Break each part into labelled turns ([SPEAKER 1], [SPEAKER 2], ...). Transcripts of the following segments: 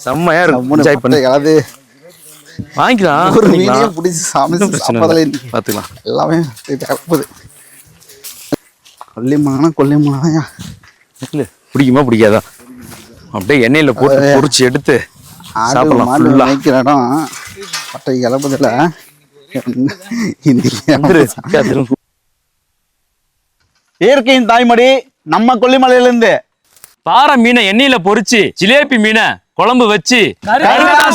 [SPEAKER 1] செம்மையா இருக்கும். வாங்கிக்கலாம்.
[SPEAKER 2] ஒரு மீனையும் பிடிச்சி சாப்பிட்றதுல
[SPEAKER 1] பார்த்துக்கலாம்.
[SPEAKER 2] எல்லாமே கலப்புது. கொல்லிமலையா
[SPEAKER 1] இல்லை பிடிக்குமா பிடிக்காதா? அப்படியே எண்ணெயில் போட்டு பொரிச்சு எடுத்து சாப்பிடலாம்.
[SPEAKER 2] நினைக்கிற இடம் பட்டை கிளப்புதில் இயற்கையின் தாய்மடி நம்ம கொல்லிமலையிலிருந்து
[SPEAKER 1] பாறை மீனை எண்ணெயில பொரிச்சு ஜிலேபி மீனை குழம்பு வச்சு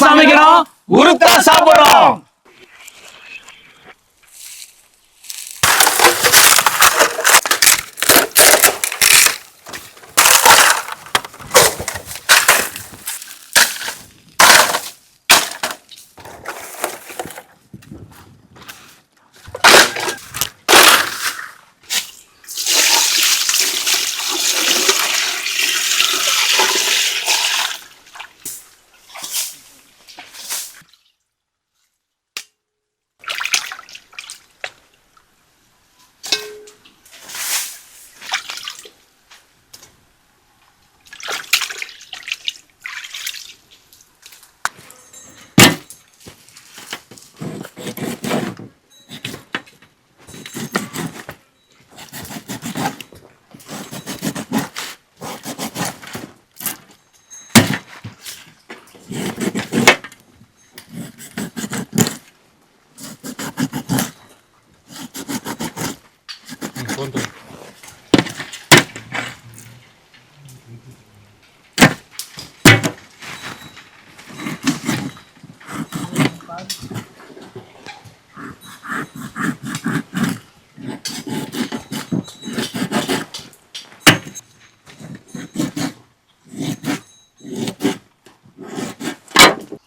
[SPEAKER 1] சமைக்கிறோம், உருத்தா சாப்பிடுறோம்.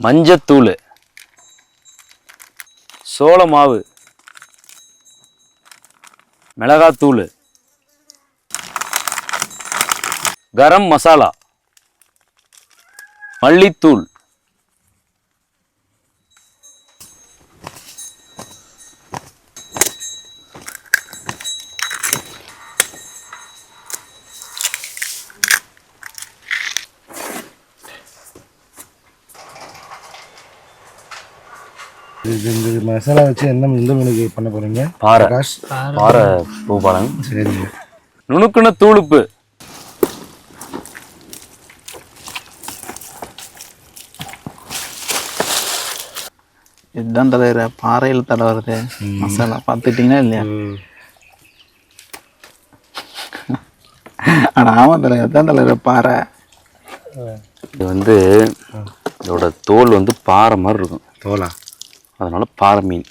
[SPEAKER 1] மஞ்சத்தூள், சோள மாவு, மிளகாத்தூள், கரம் மசாலா, மல்லித்தூள்,
[SPEAKER 3] இந்த மசாலா வச்சு எந்த மீனுக்கு பண்ண போறீங்க?
[SPEAKER 1] பாறை பூபாலன்.
[SPEAKER 3] சரிங்க.
[SPEAKER 1] நுணுக்குன தூளுப்பு,
[SPEAKER 2] இதுதான் தலைவர பாறையில் தடவுறது மசாலா பார்த்துட்டீங்கன்னா இல்லையா? ஆனால் ஆமாம் தலைவர், இதுதான் தலைவர பாறை.
[SPEAKER 1] இது இதோட தோல் பாறை மாதிரி இருக்கும்.
[SPEAKER 3] தோலா?
[SPEAKER 1] அதனால பாறை மீன்.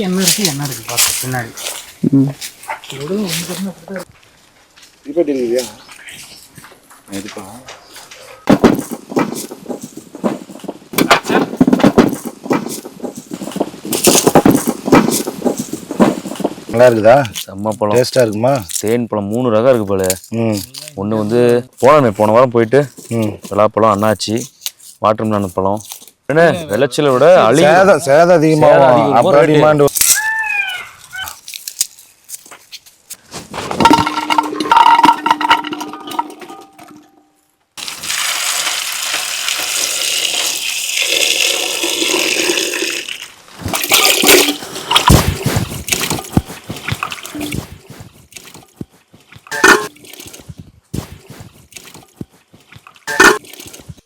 [SPEAKER 4] என்ன இருக்கு பார்த்து பின்னாடி
[SPEAKER 3] நல்லா இருக்குதா?
[SPEAKER 1] செம்ம பழம்.
[SPEAKER 3] டேஸ்டா இருக்குமா?
[SPEAKER 1] தேன் பழம் 3 ரகம் இருக்கு போல. ஒன்று போன வாரம் போயிட்டு பலாப்பழம், அண்ணாச்சி, வாட்டர் மெலன் பழம். விளைச்சலை விட
[SPEAKER 3] சேதம் அதிகமாகும்.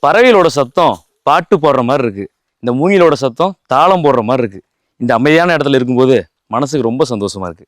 [SPEAKER 1] பறவைகளோட சத்தம் பாட்டு போடுற மாதிரி இருக்கு. இந்த மூங்கிலோட சத்தம் தாளம் போடுற மாதிரி இருக்கு. இந்த அமைதியான இடத்துல இருக்கும்போது மனசுக்கு ரொம்ப சந்தோஷமா இருக்கு.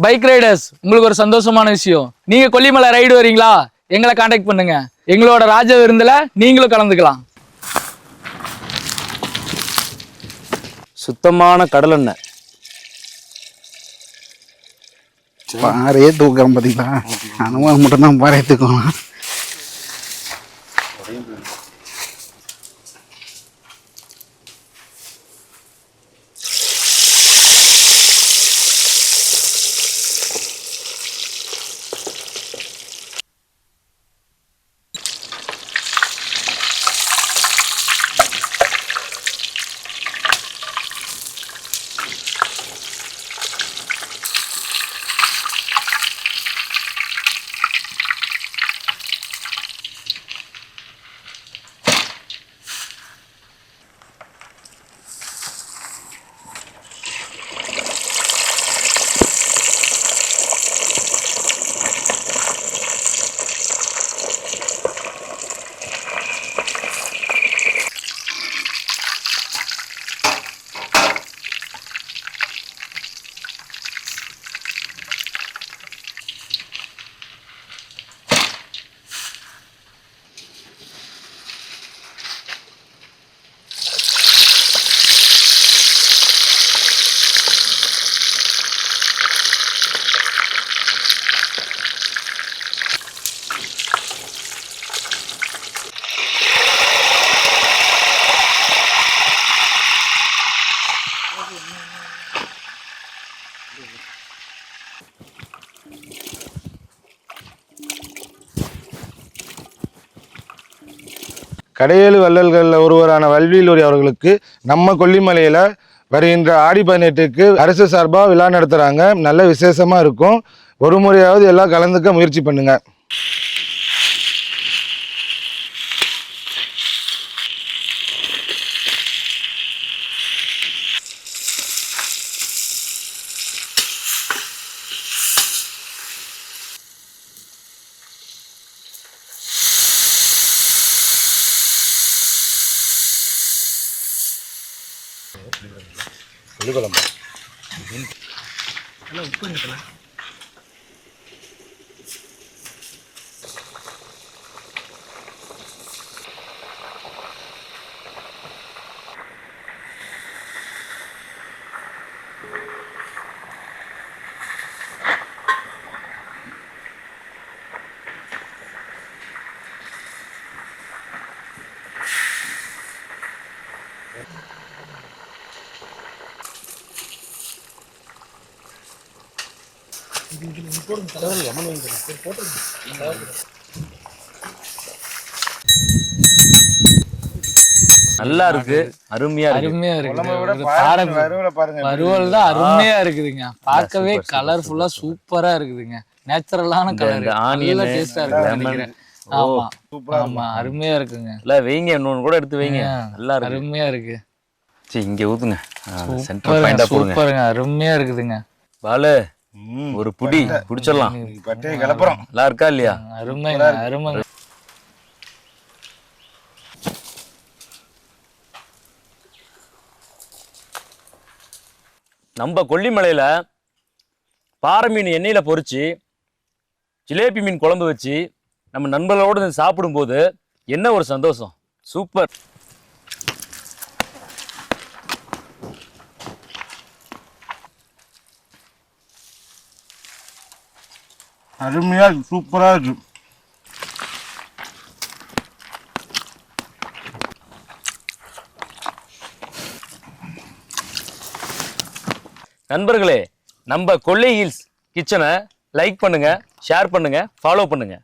[SPEAKER 4] பைக் ரைடர்ஸ், உங்களுக்கு ஒரு சந்தோஷமான விஷயம். நீங்க கொல்லிமலை ரைடு வரீங்களா? எங்களை கான்டாக்ட் பண்ணுங்க. எங்களோட ராஜ விருந்துல நீங்களும் கலந்துக்கலாம்.
[SPEAKER 1] சுத்தமான கடலெண்ணெய்.
[SPEAKER 2] பாறையே தூக்கம் பார்த்தீங்களா? அனுபவம் மட்டும்தான் பாறையை தூக்கலாம்.
[SPEAKER 3] கடையேழு வள்ளல்களில் ஒருவரான வல்விலூரி அவர்களுக்கு நம்ம கொல்லிமலையில் வருகின்ற ஆடி 18க்கு அரசு சார்பாக விழா நடத்துகிறாங்க. நல்ல விசேஷமாக இருக்கும். ஒரு முறையாவது எல்லாம் கலந்துக்க முயற்சி பண்ணுங்க.
[SPEAKER 1] நல்லா இருக்கு, அருமையா இருக்கு.
[SPEAKER 4] அருமையா இருக்கு.
[SPEAKER 3] பாருங்க
[SPEAKER 4] வறுவல் தான் அருமையா இருக்குதுங்க. பார்க்கவே கலர்ஃபுல்லா சூப்பரா இருக்குதுங்க. நேச்சுரலான கலர்.
[SPEAKER 1] இந்த ஆனியன்,
[SPEAKER 4] டேஸ்டா இருக்கு நினைக்கிறேன். ஆமா ஆமா அருமையா இருக்குங்க.
[SPEAKER 1] இல்ல வைங்க, இன்னொன்னு கூட எடுத்து வைங்க. நல்லா இருக்கு,
[SPEAKER 4] அருமையா இருக்கு.
[SPEAKER 1] சரி இங்க ஊத்துங்க. சென்டர் பாயிண்டா போடுங்க.
[SPEAKER 4] சூப்பருங்க, அருமையா இருக்குதுங்க.
[SPEAKER 1] பாலு ஒரு புடி புடிச்சிடலாம்.
[SPEAKER 3] பட்டையை கிளப்புறோம்.
[SPEAKER 1] நல்லா இருக்கா இல்லையா?
[SPEAKER 4] அருமைங்க அருமைங்க.
[SPEAKER 1] நம்ம கொல்லிமலையில பாறை மீன் எண்ணெயில பொரிச்சு ஜிலேபி மீன் குழம்பு வச்சு நம்ம நண்பர்களோடு சாப்பிடும்போது என்ன ஒரு சந்தோஷம். சூப்பர்.
[SPEAKER 3] அருமையா இருக்கு, சூப்பரா இருக்கு.
[SPEAKER 1] நண்பர்களே, நம்ம கொல்லை ஹில்ஸ் கிச்சனை லைக் பண்ணுங்க, ஷேர் பண்ணுங்க, ஃபாலோ பண்ணுங்க.